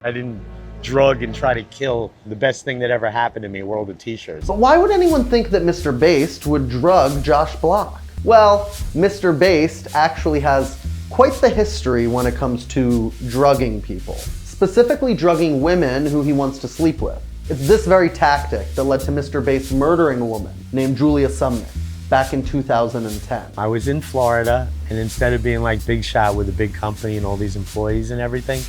I didn't drug and try to kill the best thing that ever happened to me, World of T-shirts. But why would anyone think that Mr. Based would drug Josh Block? Well, Mr. Based actually has quite the history when it comes to drugging people, specifically drugging women who he wants to sleep with. It's this very tactic that led to Mr. Based murdering a woman named Julia Sumnicht back in 2010. I was in Florida, and instead of being like big shot with a big company and all these employees and everything,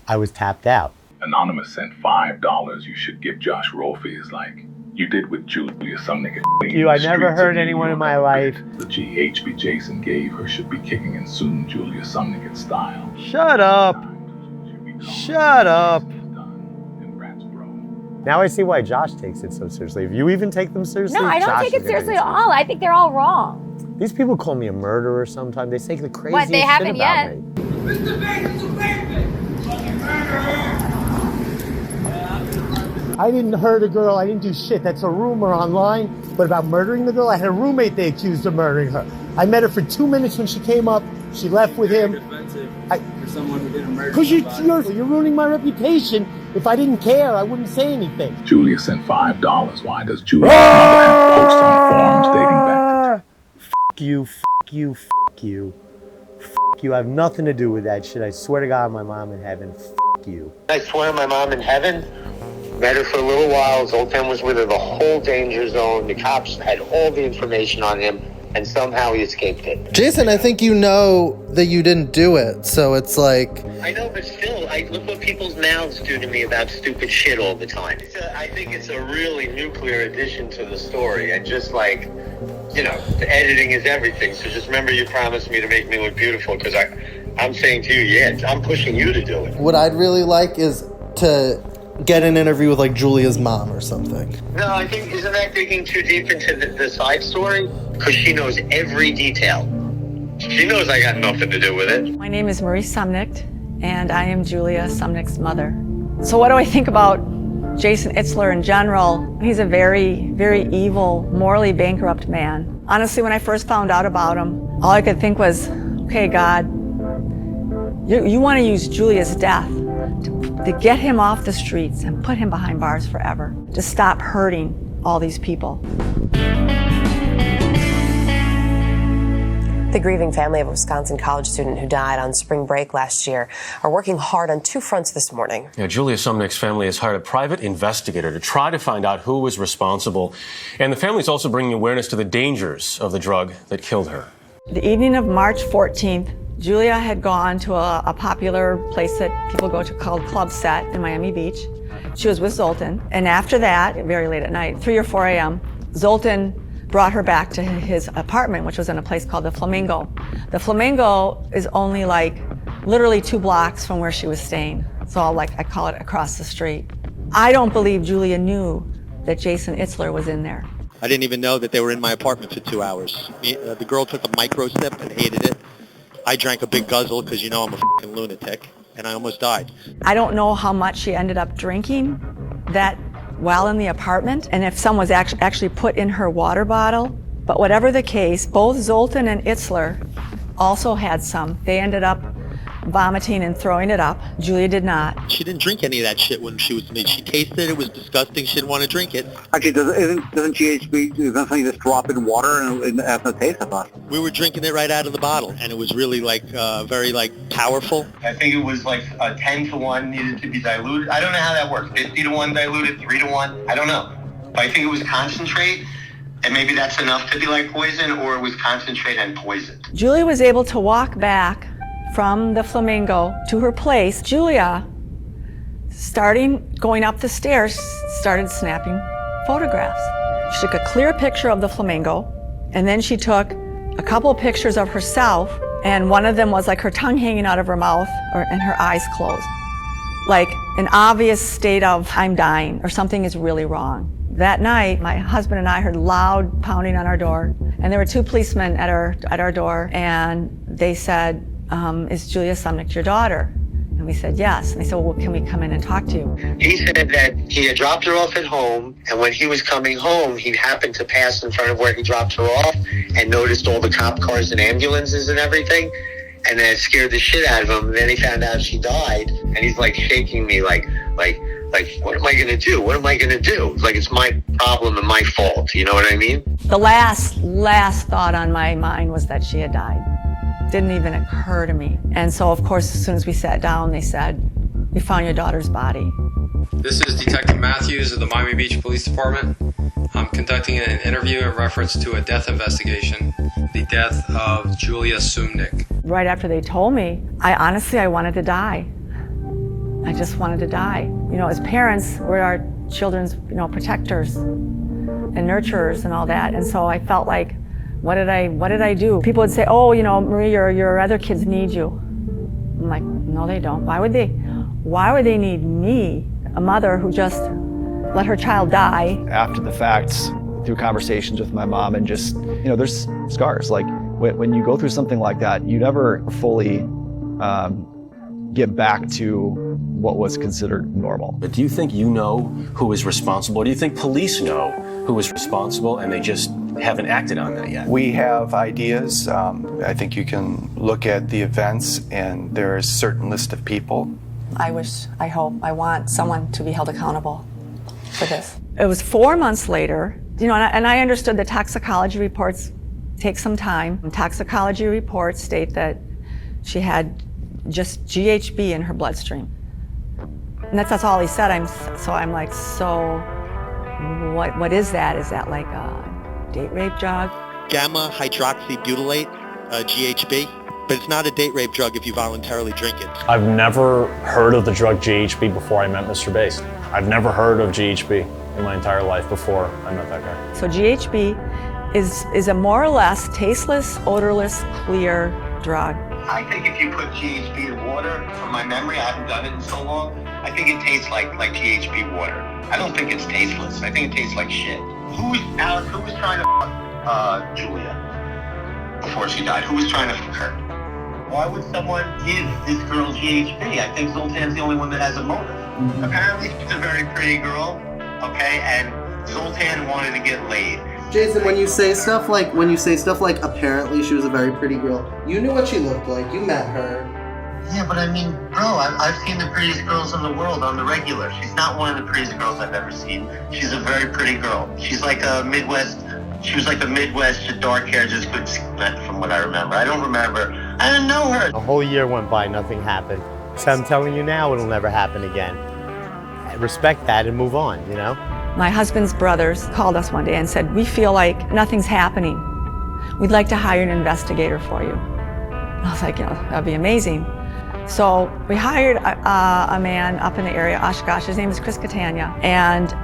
I was tapped out. Anonymous sent $5 you should give Josh Rolfies like you did with Julia Sumnicht. I never heard anyone in my life. The GHB Jason gave her should be kicking in soon Julia Sumnicht style. Shut up. Shut up. Now I see why Josh takes it so seriously. If you even take them seriously, no, I don't take it seriously at all. I think they're all wrong. These people call me a murderer sometimes. They say the craziest they haven't shit about yet. me. Mr. Bates is a baby! Fucking murderer! I didn't hurt a girl. I didn't do shit. That's a rumor online. But about murdering the girl, I had a roommate they accused of murdering her. I met her for 2 minutes when she came up. She left with him. For someone who didn't murder Because you're ruining my reputation. If I didn't care, I wouldn't say anything. Julia sent $5. Why does Julia have posts on forums dating back to... Fuck you, fuck you, fuck you. Fuck you. I have nothing to do with that shit. I swear to God, my mom in heaven. Fuck you. I swear my mom in heaven. Met her for a little while. Zoltan was with her the whole danger zone. The cops had all the information on him, and somehow he escaped it. Jason, I think you know that you didn't do it, so it's like... I know, but still, look what people's mouths do to me about stupid shit all the time. I think it's a really nuclear addition to the story, and just like, you know, the editing is everything, so just remember you promised me to make me look beautiful, because I'm saying to you, yeah, I'm pushing you to do it. What I'd really like is to get an interview with like Julia's mom or something. No, I think, isn't that digging too deep into the side story? Because she knows every detail. She knows I got nothing to do with it. My name is Marie Sumnicht, and I am Julia Sumnicht's mother. So what do I think about Jason Itzler in general? He's a very, very evil, morally bankrupt man. Honestly, when I first found out about him, all I could think was, okay, God, you want to use Julia's death to get him off the streets and put him behind bars forever, to stop hurting all these people. The grieving family of a Wisconsin college student who died on spring break last year are working hard on two fronts this morning. Yeah, Julia Sumnicht's family has hired a private investigator to try to find out who was responsible. And the family is also bringing awareness to the dangers of the drug that killed her. The evening of March 14th, Julia had gone to a popular place that people go to called Club Set in Miami Beach. She was with Zoltan. And after that, very late at night, 3 or 4 a.m., Zoltan brought her back to his apartment, which was in a place called the Flamingo. The Flamingo is only like literally 2 blocks from where she was staying. So like I call it across the street. I don't believe Julia knew that Jason Itzler was in there. I didn't even know that they were in my apartment for 2 hours. The girl took a micro sip and hated it. I drank a big guzzle because you know I'm a fucking lunatic, and I almost died. I don't know how much she ended up drinking that while in the apartment, and if some was actually put in her water bottle. But whatever the case, both Zoltan and Itzler also had some. They ended up vomiting and throwing it up. Julia did not. She didn't drink any of that shit when she was with me. She tasted it. It was disgusting. She didn't want to drink it. Actually, doesn't GHB, isn't something you just drop in water and it has no taste, I thought? We were drinking it right out of the bottle, and it was really like very like powerful. I think it was like a 10-to-1 needed to be diluted. I don't know how that works. 50-to-1 diluted, 3-to-1. I don't know. But I think it was concentrate, and maybe that's enough to be like poison, or it was concentrate and poison. Julia was able to walk back from the Flamingo to her place. Julia, going up the stairs, started snapping photographs. She took a clear picture of the Flamingo, and then she took a couple of pictures of herself, and one of them was like her tongue hanging out of her mouth and her eyes closed. Like an obvious state of, I'm dying, or something is really wrong. That night, my husband and I heard loud pounding on our door, and there were 2 policemen at our door, and they said, is Julia Sumnicht your daughter? And we said, yes. And they said, well, can we come in and talk to you? He said that he had dropped her off at home, and when he was coming home, he happened to pass in front of where he dropped her off and noticed all the cop cars and ambulances and everything. And then it scared the shit out of him. And then he found out she died. And he's like shaking me like, what am I going to do? What am I going to do? It's like, it's my problem and my fault. You know what I mean? The last thought on my mind was that she had died. Didn't even occur to me. And so, of course, as soon as we sat down, they said, "We found your daughter's body." This is Detective Matthews of the Miami Beach Police Department. I'm conducting an interview in reference to a death investigation, the death of Julia Sumnicht. Right after they told me, I wanted to die. I just wanted to die. You know, as parents, we're our children's, protectors and nurturers and all that. And so I felt like, what did I do? People would say, "Oh, Marie, your other kids need you." I'm like, no, they don't. Why would they need me, a mother who just let her child die? After the fact, through conversations with my mom, and just, there's scars. Like when you go through something like that, you never fully get back to what was considered normal. But do you think you know who is responsible? Do you think police know who is responsible and they just haven't acted on that yet? We have ideas. I think you can look at the events and there is a certain list of people. I want someone to be held accountable for this. It was 4 months later, and I understood the toxicology reports take some time. Toxicology reports state that she had just GHB in her bloodstream. And that's all he said. I'm like, what is that? Is that like a date rape drug? Gamma hydroxybutylate, GHB, but it's not a date rape drug if you voluntarily drink it. I've never heard of the drug GHB before I met Mr. Based. I've never heard of GHB in my entire life before I met that guy. So GHB is a more or less tasteless, odorless, clear drug. I think if you put GHB in water, from my memory, I haven't done it in so long, I think it tastes like GHB water. I don't think it's tasteless. I think it tastes like shit. Who was trying to fuck Julia before she died? Who was trying to fuck her? Why would someone give this girl GHB? I think Zoltan's the only one that has a motive. Apparently she's a very pretty girl, okay, and Zoltan wanted to get laid. Jason, when you say stuff like apparently she was a very pretty girl, you knew what she looked like, you met her. Yeah, but I mean, bro, I've seen the prettiest girls in the world on the regular. She's not one of the prettiest girls I've ever seen. She's a very pretty girl. She's like a Midwest, she was like a Midwest, dark hair, just good skin, from what I remember. I don't remember. I didn't know her. A whole year went by, nothing happened. So I'm telling you now, it'll never happen again. Respect that and move on, My husband's brothers called us one day and said, "We feel like nothing's happening. We'd like to hire an investigator for you." And I was like, that'd be amazing. So we hired a man up in the area, Oshkosh. His name is Chris Catania, and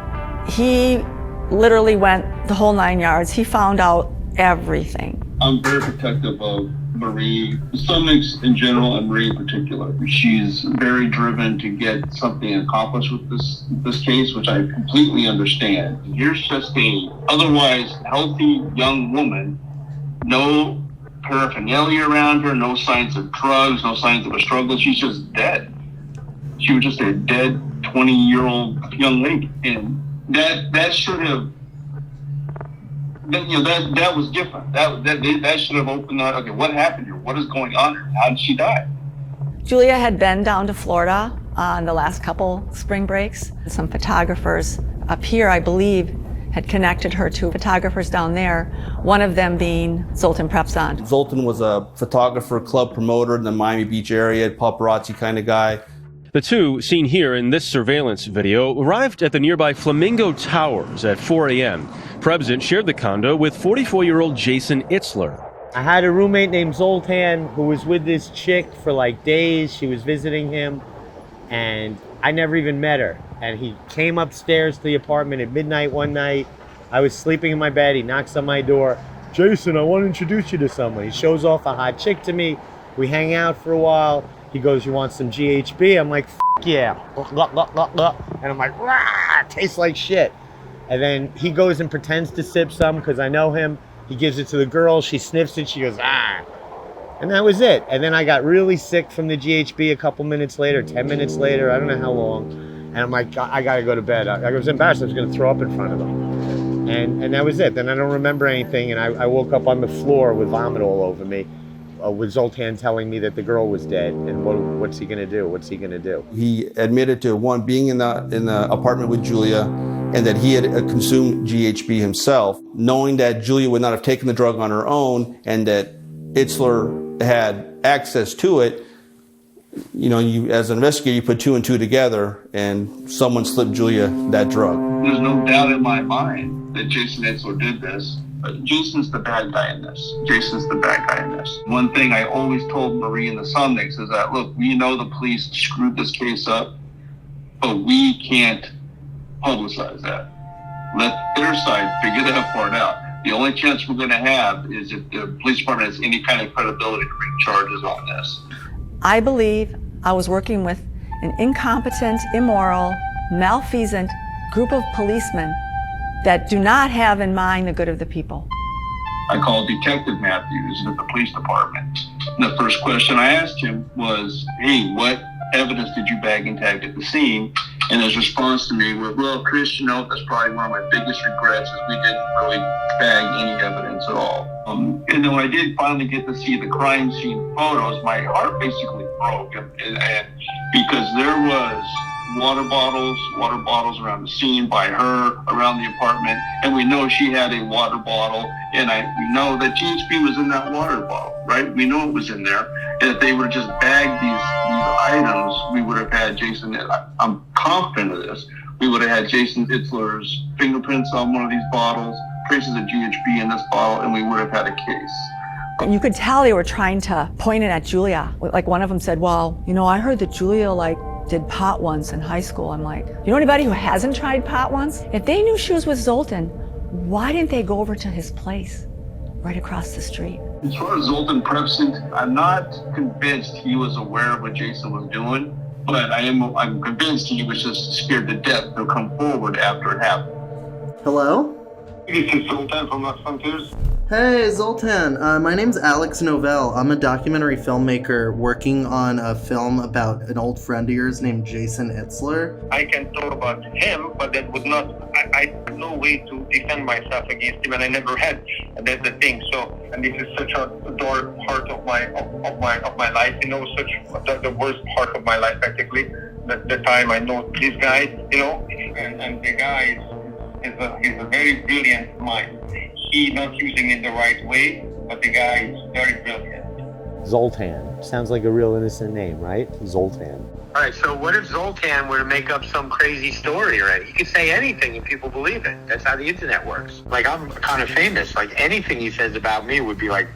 he literally went the whole 9 yards. He found out everything. I'm very protective of Marie Sumnicht in general, and Marie in particular. She's very driven to get something accomplished with this case, which I completely understand. Here's just a otherwise healthy young woman, no paraphernalia around her, no signs of drugs, no signs of a struggle. She's just dead. She was just a dead 20-year-old young lady, and that should have. That was different. That should have opened up. Okay, what happened here? What is going on here? How did she die? Julia had been down to Florida on the last couple spring breaks. Some photographers up here, I believe, had connected her to photographers down there, one of them being Zoltan Prepzant. Zoltan was a photographer, club promoter in the Miami Beach area, paparazzi kind of guy. The two, seen here in this surveillance video, arrived at the nearby Flamingo Towers at 4 a.m. Prepzant shared the condo with 44-year-old Jason Itzler. I had a roommate named Zoltan who was with this chick for like days. She was visiting him, and I never even met her. And he came upstairs to the apartment at midnight one night. I was sleeping in my bed. He knocks on my door. "Jason, I want to introduce you to someone." He shows off a hot chick to me. We hang out for a while. He goes, "You want some GHB?" I'm like, "F yeah." And I'm like, "Rah, it tastes like shit." And then he goes and pretends to sip some because I know him. He gives it to the girl. She sniffs it. She goes, "Ah." And that was it. And then I got really sick from the GHB a couple minutes later, 10 minutes later. I don't know how long. And I'm like, I gotta go to bed. I was embarrassed. I was gonna throw up in front of him. And that was it. Then I don't remember anything. And I woke up on the floor with vomit all over me. with Zoltan telling me that the girl was dead, and what's he gonna do? What's he gonna do? He admitted to being in the apartment with Julia, and that he had consumed GHB himself, knowing that Julia would not have taken the drug on her own, and that Itzler had access to it. You know, as an investigator, you put 2 and 2 together, and someone slipped Julia that drug. There's no doubt in my mind that Jason Itzler did this. But Jason's the bad guy in this. Jason's the bad guy in this. One thing I always told Marie and the Sumnichts is that, look, we know the police screwed this case up, but we can't publicize that. Let their side figure that part out. The only chance we're going to have is if the police department has any kind of credibility to bring charges on this. I believe I was working with an incompetent, immoral, malfeasant group of policemen that do not have in mind the good of the people. I called Detective Matthews at the police department. And the first question I asked him was, hey, what evidence did you bag and tag at the scene? And his response to me was, well, Chris, you know, that's probably one of my biggest regrets is we didn't really bag any evidence at all. And then when I did finally get to see the crime scene photos, my heart basically broke. And because there was water bottles around the scene by her, around the apartment, and we know she had a water bottle, and we know that GHB was in that water bottle, right? We know it was in there, and if they would have just bagged these items, we would have had Jason, I'm confident of this, we would have had Jason Itzler's fingerprints on one of these bottles, traces of GHB in this bottle, and we would have had a case. And you could tell they were trying to point it at Julia. Like one of them said, well, you know, I heard that Julia did pot once in high school. I'm like, you know anybody who hasn't tried pot once? If they knew she was with Zoltan, why didn't they go over to his place right across the street? As far as Zoltan Prepson, I'm not convinced he was aware of what Jason was doing, but I'm convinced he was just scared to death to come forward after it happened. Hello? This is Zoltan from Los Santos. Hey, Zoltan. My name's Alex Novell. I'm a documentary filmmaker working on a film about an old friend of yours named Jason Itzler. I can talk about him, but that would not, I have no way to defend myself against him, and I never had. And that's the thing. So, and this is such a dark part of my life, you know, the worst part of my life, practically. The time I know this guy, you know, and the guy is a very brilliant mind. He's not using it the right way, but the guy is very brilliant. Zoltan. Sounds like a real innocent name, right? Zoltan. All right, so what if Zoltan were to make up some crazy story, right? He could say anything and people believe it. That's how the internet works. Like, I'm kind of famous. Like, anything he says about me would be, like,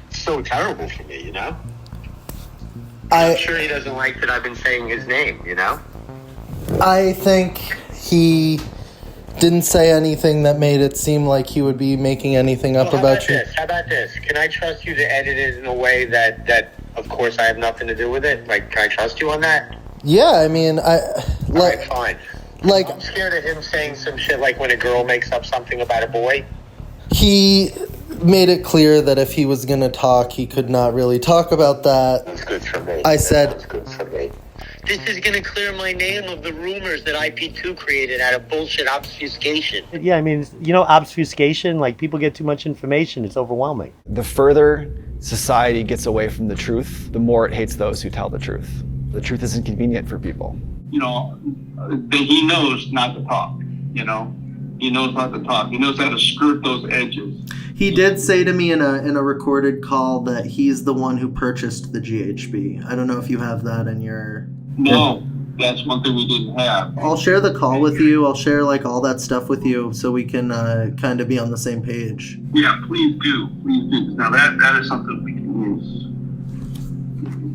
so terrible for me, you know? I'm sure he doesn't like that I've been saying his name, you know? I think he didn't say anything that made it seem like he would be making anything up about you. How about this? Can I trust you to edit it in a way that of course, I have nothing to do with it? Like, can I trust you on that? Yeah, I mean, All right, fine. Like, I'm scared of him saying some shit like when a girl makes up something about a boy. He made it clear that if he was going to talk, he could not really talk about that. That's good for me. I said... That's good for me. This is going to clear my name of the rumors that IP2 created out of bullshit obfuscation. Yeah, I mean, you know, obfuscation, like, people get too much information. It's overwhelming. The further society gets away from the truth, the more it hates those who tell the truth. The truth is inconvenient for people. You know, he knows not to talk, you know? He knows not to talk. He knows how to skirt those edges. He did say to me in a recorded call that he's the one who purchased the GHB. I don't know if you have that in your... No, that's one thing we didn't have. I'll share the call with you. I'll share like all that stuff with you so we can kind of be on the same page. Yeah, please do. Please do. Now that is something we can use.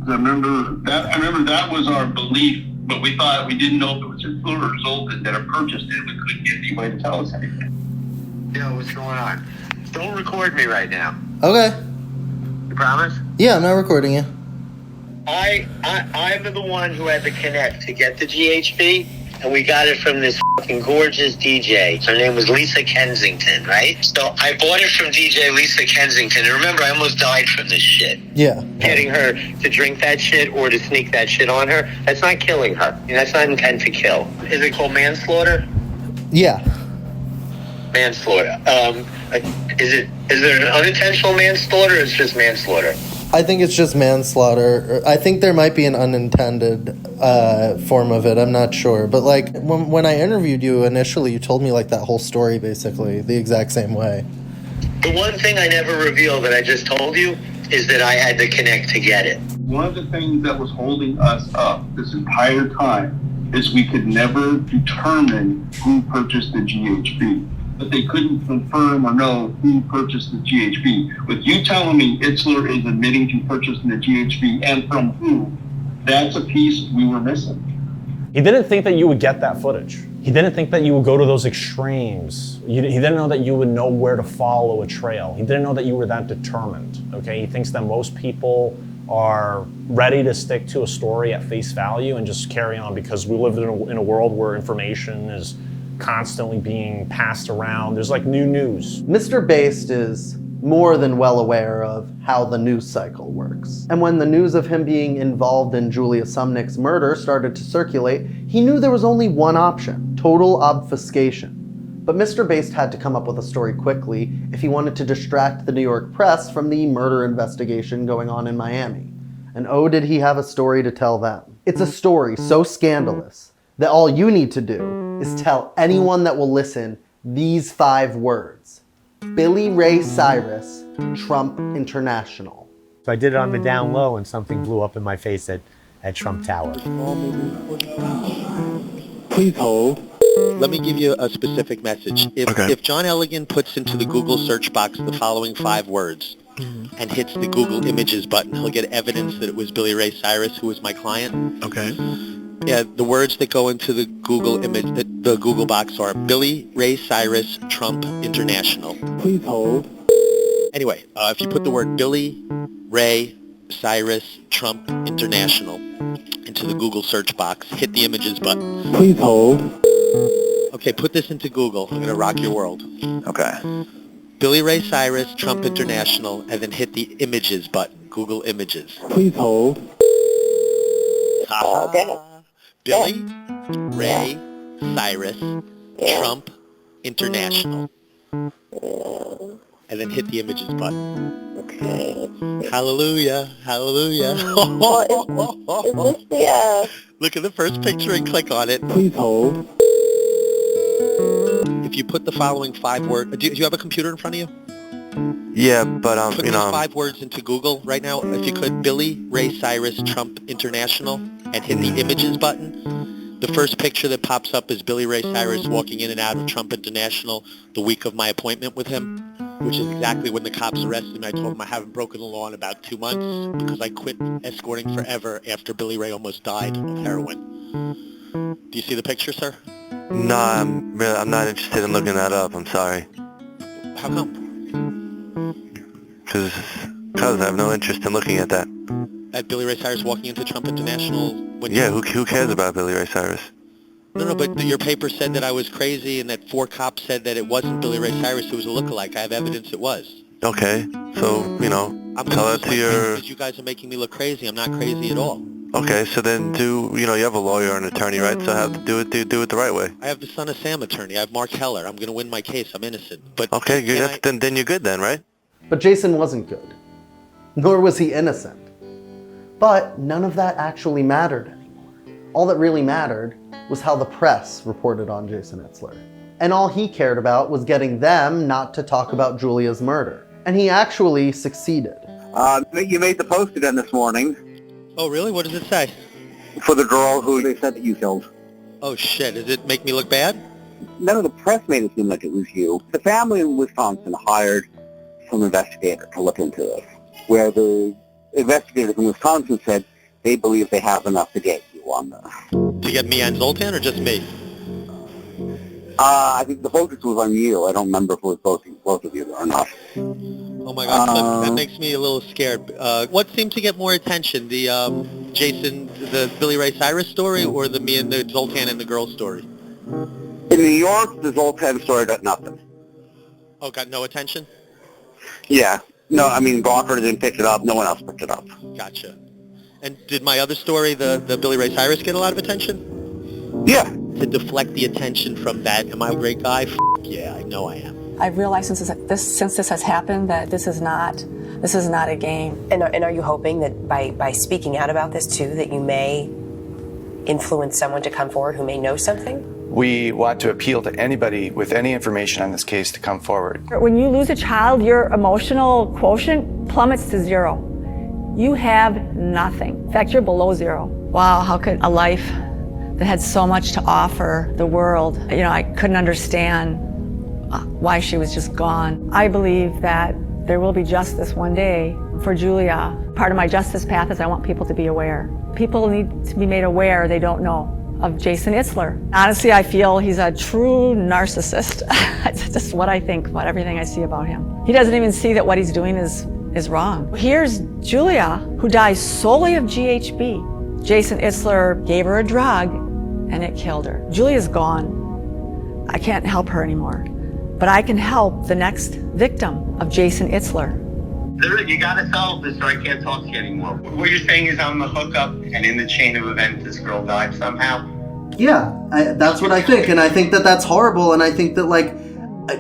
I remember that was our belief, but we thought we didn't know if it was Itzler or Zoltan that had purchased it. We couldn't get anybody to tell us anything. Yo, what's going on? Don't record me right now. Okay. You promise? Yeah, I'm not recording you. I'm the one who had to connect to get the GHB, and we got it from this fucking gorgeous DJ. Her name was Lisa Kensington, right? So I bought it from DJ Lisa Kensington, and remember, I almost died from this shit. Yeah. Getting her to drink that shit or to sneak that shit on her, that's not killing her. That's not intent to kill. Is it called manslaughter? Yeah. Manslaughter. Is there an unintentional manslaughter or it's just manslaughter? I think it's just manslaughter. I think there might be an unintended form of it. I'm not sure. But, like, when I interviewed you initially, you told me, like, that whole story, basically, the exact same way. The one thing I never revealed that I just told you is that I had to connect to get it. One of the things that was holding us up this entire time is we could never determine who purchased the GHB. But they couldn't confirm or know who purchased the GHB. With you telling me Itzler is admitting to purchasing the GHB and from who, that's a piece we were missing. He didn't think that you would get that footage. He didn't think that you would go to those extremes. He didn't know that you would know where to follow a trail. He didn't know that you were that determined, okay? He thinks that most people are ready to stick to a story at face value and just carry on because we live in a world where information is constantly being passed around. There's like new news. Mr. Based is more than well aware of how the news cycle works. And when the news of him being involved in Julia Sumnicht's murder started to circulate, he knew there was only one option: total obfuscation. But Mr. Based had to come up with a story quickly if he wanted to distract the New York press from the murder investigation going on in Miami. And oh, did he have a story to tell them. It's a story so scandalous that all you need to do is tell anyone that will listen these 5 words: Billy Ray Cyrus, Trump International. So I did it on the down low and something blew up in my face at Trump Tower. Please hold. Let me give you a specific message. If John Elligan puts into the Google search box the following 5 words and hits the Google Images button, he'll get evidence that it was Billy Ray Cyrus who was my client. Okay. Yeah, the words that go into the Google the Google box are Billy Ray Cyrus, Trump International. Please hold. Anyway, if you put the word Billy Ray Cyrus, Trump International into the Google search box, hit the Images button. Please hold. Okay, put this into Google. I'm going to rock your world. Okay. Billy Ray Cyrus, Trump International, and then hit the Images button, Google Images. Please hold. Okay. Billy Ray Cyrus, Trump International. And then hit the Images button. Okay. Hallelujah, hallelujah. Is this the, Look at the first picture and click on it. Please hold. If you put the following 5 words, do you have a computer in front of you? Yeah, but put these 5 words into Google right now. If you could, Billy Ray Cyrus, Trump International, and hit the Images button. The first picture that pops up is Billy Ray Cyrus walking in and out of Trump International the week of my appointment with him, which is exactly when the cops arrested me. I told them I haven't broken the law in about 2 months because I quit escorting forever after Billy Ray almost died of heroin. Do you see the picture, sir? No, I'm not interested in looking that up. I'm sorry. How come? Because I have no interest in looking at that. At Billy Ray Cyrus walking into Trump International? Who cares about Billy Ray Cyrus? No, but your paper said that I was crazy and that 4 cops said that it wasn't Billy Ray Cyrus who was a lookalike. I have evidence it was. Okay, so, tell that to your... Because you guys are making me look crazy. I'm not crazy at all. Okay, so then you have a lawyer and attorney, right? So have to do it the right way. I have the Son of Sam attorney. I have Mark Heller. I'm going to win my case. I'm innocent. But okay, then you're good then, right? But Jason wasn't good. Nor was he innocent. But none of that actually mattered anymore. All that really mattered was how the press reported on Jason Itzler. And all he cared about was getting them not to talk about Julia's murder. And he actually succeeded. You made the post again this morning. Oh, really? What does it say? For the girl who they said that you killed. Oh, shit. Does it make me look bad? None of the press made it seem like it was you. The family in Wisconsin hired some investigator to look into this, where the investigators in Wisconsin said they believe they have enough to get you on this. To get me and Zoltan, or just me? I think the focus was on you. I don't remember if it was both of you or not. Oh my God, that makes me a little scared. What seemed to get more attention, the the Billy Ray Cyrus story, or the me and the Zoltan and the girl story? In New York, the Zoltan story got nothing. Oh, got no attention? Yeah. No, I mean, Gawker didn't pick it up. No one else picked it up. Gotcha. And did my other story, the Billy Ray Cyrus, get a lot of attention? Yeah. To deflect the attention from that, am I a great guy? Yeah, I know I am. I've realized since this has happened that this is not a game. And are you hoping that by speaking out about this too, that you may influence someone to come forward who may know something? We want to appeal to anybody with any information on this case to come forward. When you lose a child, your emotional quotient plummets to 0. You have nothing. In fact, you're below 0. Wow, how could a life that had so much to offer the world, I couldn't understand why she was just gone. I believe that there will be justice one day for Julia. Part of my justice path is I want people to be aware. People need to be made aware they don't know of Jason Itzler. Honestly, I feel he's a true narcissist. That's just what I think about everything I see about him. He doesn't even see that what he's doing is wrong. Here's Julia, who dies solely of GHB. Jason Itzler gave her a drug and it killed her. Julia's gone. I can't help her anymore. But I can help the next victim of Jason Itzler. You gotta solve this or I can't talk to you anymore. What you're saying is I'm the hookup and in the chain of events this girl died somehow? Yeah, that's what I think. And I think that that's horrible. And I think that, like,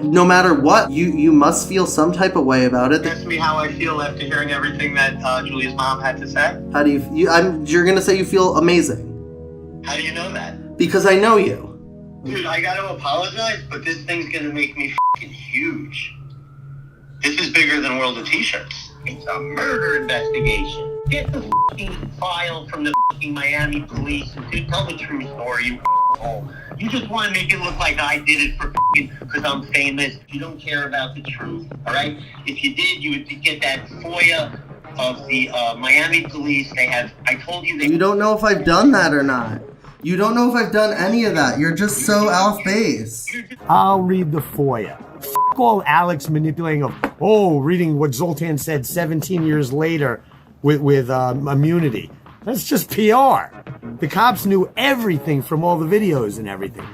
no matter what, you must feel some type of way about it. Ask me how I feel after hearing everything that Julia's mom had to say. How do you're gonna say you feel amazing. How do you know that? Because I know you. Dude, I gotta apologize, but this thing's gonna make me f***ing huge. This is bigger than WorldofTShirts. It's a murder investigation. Get the f***ing file from the f***ing Miami police and tell the true story, you f***hole. You just want to make it look like I did it for f***ing because I'm famous. You don't care about the truth, all right? If you did, you would get that FOIA of the Miami police. I told you You don't know if I've done that or not. You don't know if I've done any of that. You're just so off base. I'll read the FOIA. F*** all Alex manipulating of, reading what Zoltan said 17 years later with immunity. That's just PR. The cops knew everything from all the videos and everything.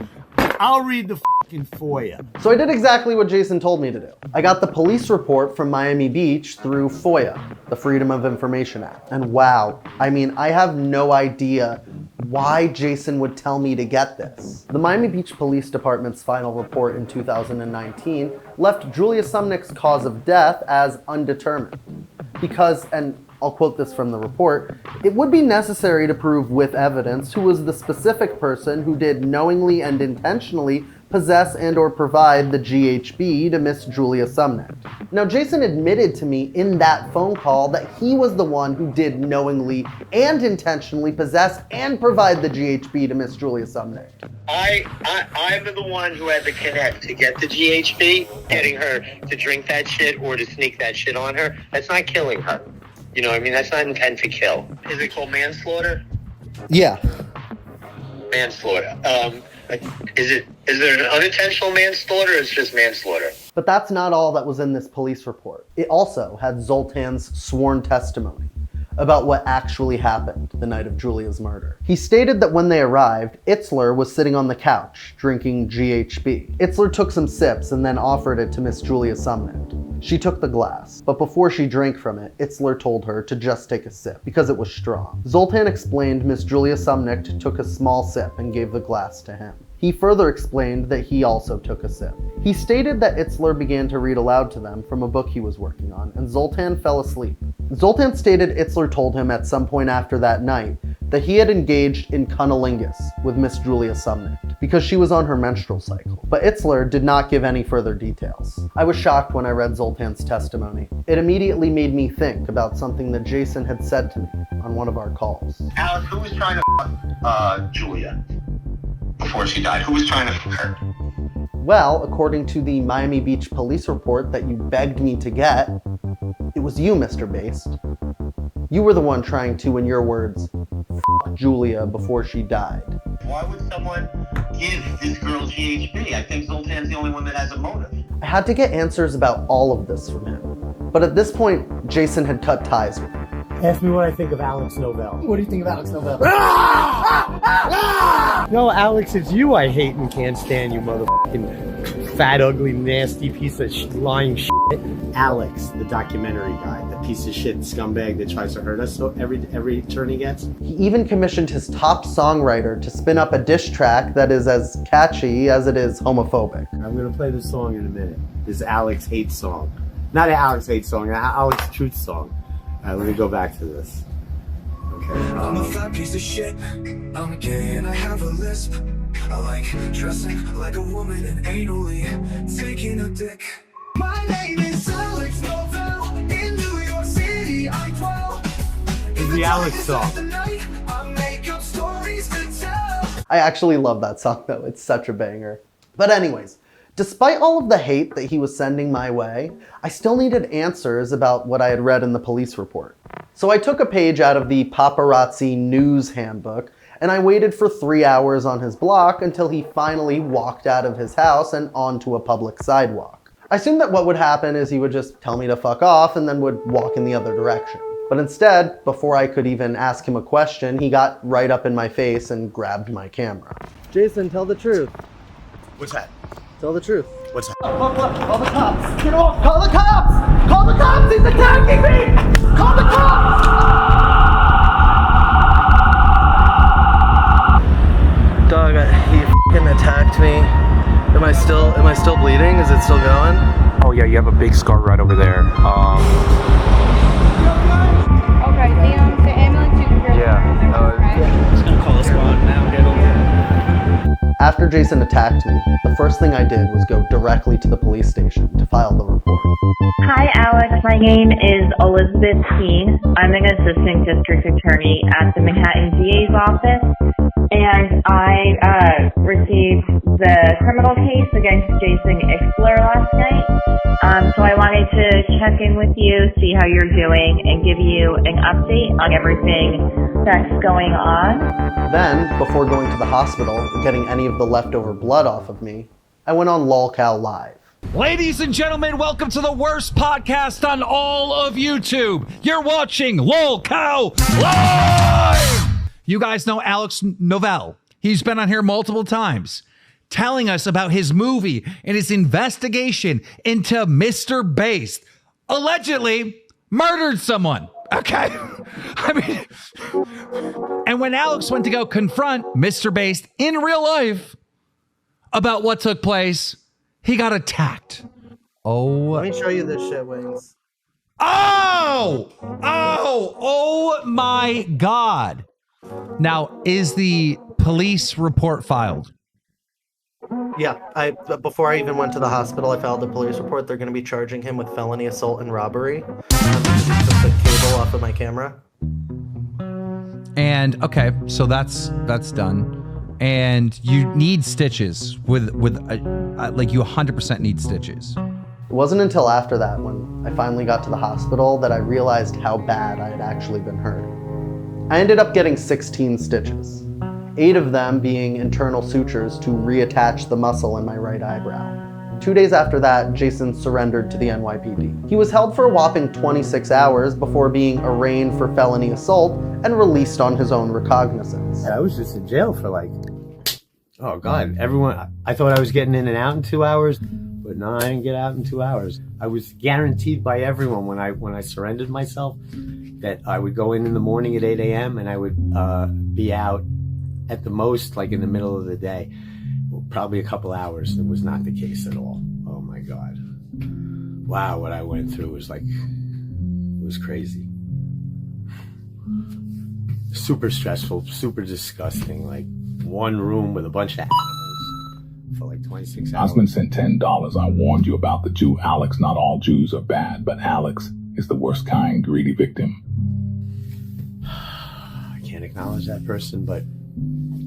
I'll read the fucking FOIA. So I did exactly what Jason told me to do. I got the police report from Miami Beach through FOIA, the Freedom of Information Act. And wow, I have no idea why Jason would tell me to get this. The Miami Beach Police Department's final report in 2019 left Julia Sumnicht's cause of death as undetermined. Because, and I'll quote this from the report, it would be necessary to prove with evidence who was the specific person who did knowingly and intentionally possess and or provide the GHB to Miss Julia Sumnicht. Now, Jason admitted to me in that phone call that he was the one who did knowingly and intentionally possess and provide the GHB to Miss Julia Sumnicht. I'm the one who had to connect to get the GHB, getting her to drink that shit or to sneak that shit on her. That's not killing her. You know what I mean? That's not intent to kill. Is it called manslaughter? Yeah. Manslaughter. Is it an unintentional manslaughter or it's just manslaughter? But that's not all that was in this police report. It also had Zoltan's sworn testimony about what actually happened the night of Julia's murder. He stated that when they arrived, Itzler was sitting on the couch drinking GHB. Itzler took some sips and then offered it to Miss Julia Sumnicht. She took the glass, but before she drank from it, Itzler told her to just take a sip because it was strong. Zoltan explained Miss Julia Sumnicht took a small sip and gave the glass to him. He further explained that he also took a sip. He stated that Itzler began to read aloud to them from a book he was working on, and Zoltan fell asleep. Zoltan stated Itzler told him at some point after that night that he had engaged in cunnilingus with Miss Julia Sumnicht because she was on her menstrual cycle. But Itzler did not give any further details. I was shocked when I read Zoltan's testimony. It immediately made me think about something that Jason had said to me on one of our calls. Alex, who was trying to fuck Julia before she died? Who was trying to fuck her? Well, according to the Miami Beach police report that you begged me to get, it was you, Mr. Based. You were the one trying to, in your words, fuck Julia before she died. Why would someone give this girl GHB? I think Zoltan's the only one that has a motive. I had to get answers about all of this from him. But at this point, Jason had cut ties with me. Ask me what I think of Alex Novell. What do you think of Alex Novell? No, Alex, it's you I hate and can't stand, you motherfucking fat, ugly, nasty piece of lying shit. Alex, the documentary guy, the piece of shit scumbag that tries to hurt us so every turn he gets. He even commissioned his top songwriter to spin up a diss track that is as catchy as it is homophobic. I'm gonna play this song in a minute. This Alex hate song. Not an Alex hate song, an Alex truth song. Let me go back to this. Okay. I'm a fat piece of shit. I'm gay and I have a lisp. I like dressing like a woman and anally taking a dick. My name is Alex Novell. In New York City, I dwell. It's the Alex song. I make up stories to tell. I actually love that song though, it's such a banger. But anyways, despite all of the hate that he was sending my way, I still needed answers about what I had read in the police report. So I took a page out of the paparazzi news handbook and I waited for 3 hours on his block until he finally walked out of his house and onto a public sidewalk. I assumed that what would happen is he would just tell me to fuck off and then would walk in the other direction. But instead, before I could even ask him a question, he got right up in my face and grabbed my camera. Jason, tell the truth. What's that? Tell the truth. What's that? Look, call the cops. Get off. Call the cops. Call the cops. He's attacking me. Call the cops. Dog, he f***ing attacked me. Am I still bleeding? Is it still going? Oh yeah, you have a big scar right over there. Okay, the ambulance you can hear. Yeah. Just gonna call the squad now. Get over here. After Jason attacked me, the first thing I did was go directly to the police station to file the report. Hi, Alex. My name is Elizabeth Keene. I'm an assistant district attorney at the Manhattan DA's office, and I received the criminal case against Jason Itzler last night. So I wanted to check in with you, see how you're doing, and give you an update on everything that's going on. Then, before going to the hospital and getting any of the leftover blood off of me, I went on LOLcow Live. Ladies and gentlemen, welcome to the worst podcast on all of YouTube. You're watching LOLcow Live! You guys know Alex Novell. He's been on here multiple times telling us about his movie and his investigation into Mr. Based. Allegedly murdered someone. Okay? I mean, and when Alex went to go confront Mr. Based in real life about what took place, he got attacked. Oh. Let me show you this shit, Wings. Oh my God. Now, is the police report filed? Yeah, before I even went to the hospital, I filed a police report. They're going to be charging him with felony assault and robbery. He took the cable off of my camera. And okay, so that's done. And you need stitches with like you 100% need stitches. It wasn't until after that, when I finally got to the hospital, that I realized how bad I had actually been hurt. I ended up getting 16 stitches, 8 of them being internal sutures to reattach the muscle in my right eyebrow. 2 days after that, Jason surrendered to the NYPD. He was held for a whopping 26 hours before being arraigned for felony assault and released on his own recognizance. I was just in jail for like, oh God, I thought I was getting in and out in 2 hours, but no, I didn't get out in 2 hours. I was guaranteed by everyone when I surrendered myself that I would go in the morning at 8 a.m. and I would be out at the most like in the middle of the day, probably a couple hours. It was not the case at all. Oh my God. Wow, what I went through was like, it was crazy. Super stressful, super disgusting, like one room with a bunch of animals for like 26 hours. Osman sent $10. I warned you about the Jew Alex. Not all Jews are bad, but Alex is the worst kind, greedy victim. I can't acknowledge that person, but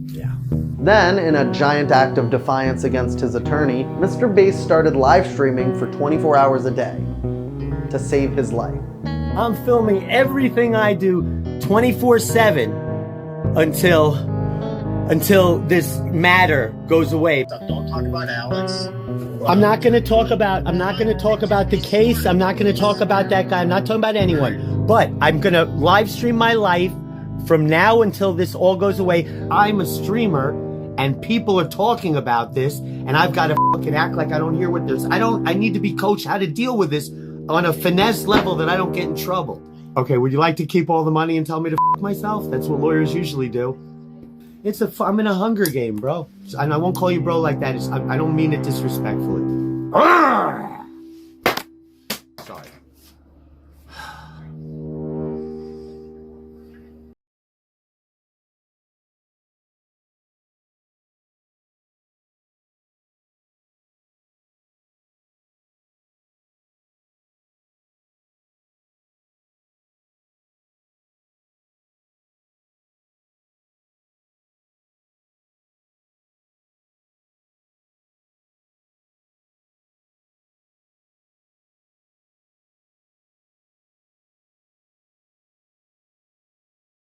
yeah. Then, in a giant act of defiance against his attorney, Mr. Bass started live streaming for 24 hours a day to save his life. I'm filming everything I do 24/7 until this matter goes away. Don't talk about Alex. I'm not going to talk about the case. I'm not going to talk about that guy. I'm not talking about anyone. But I'm going to live stream my life from now until this all goes away. I'm a streamer, and people are talking about this, and I've got to fucking act like I don't hear what there's. I need to be coached how to deal with this on a finesse level that I don't get in trouble. Okay, would you like to keep all the money and tell me to fuck myself? That's what lawyers usually do. I'm in a Hunger game, bro. And I won't call you bro like that. I don't mean it disrespectfully.